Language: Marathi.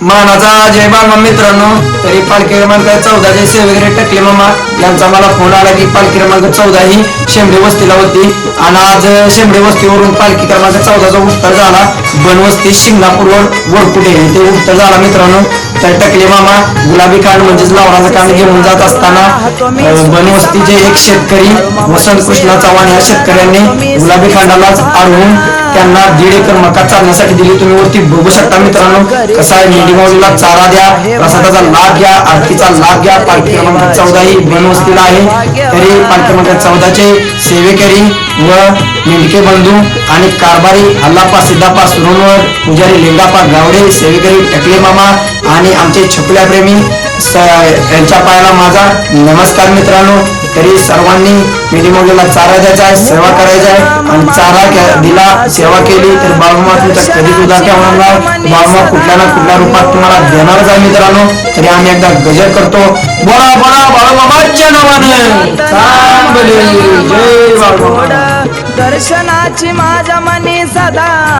मानाचा जय बाळमा मित्रांनो, तरी पालखी क्रमांक 14 चे सेवेकरी टकले मामा यांचा मला फोन आला की पालखी क्रमांक 14 ही शेंबडे वस्तीला होती आणि आज शेंबडे वस्तीवरून पालखी क्रमांक 14 चा उत्तर झाला बनवस्ती शिंगणापूर वरकुटे ते उत्तर झाला मित्रांनो. तर टकले मामा गुलाबी कांड म्हणजेच लावणाचं कांड घेऊन जात असताना बनवस्तीचे एक शेतकरी वसंत कृष्णा चव्हाण या शेतकऱ्यांनी गुलाबी कांडालाच अडवून त्यांना 1.5 एकर मका चालण्यासाठी दिली. तुम्ही वरती बघू शकता मित्रांनो कसा आहे. मेंढीमाऊलीला चारा द्या, प्रसादाचा लाभ घ्या, आरतीचा लाभ घ्या. पालखी क्रमांक 14 ही बनवस्तीला आहे. तरी पालखी क्रमांक 14 चे सेवेकरी व मेंढके बंधू आणि कारभारी हल्लापा सिद्धापा सुरोनवर पुजारी लिंगापा गावडे सेवेकरी टकले मामा आणि आमचे छकुल्या प्रेमी यांच्या पायाला माझा नमस्कार मित्रांनो. तरी सर्वांनी मेंढीमाऊलीला चारा द्यायचा आहे, सेवा करायचा आहे आणि चारा दिला, सेवा केली तर बाळूमा तुमचा कधीच उदार ठेवणार नाही. बाळूमा कुठल्या ना कुठल्या रूपात तुम्हाला देणारच आहे मित्रांनो. तरी आम्ही एकदा गजर करतो, बोला बोला बाळूमामाच्या नावाने जय बाळूमामा. दर्शनाची माझ्या मनी सदा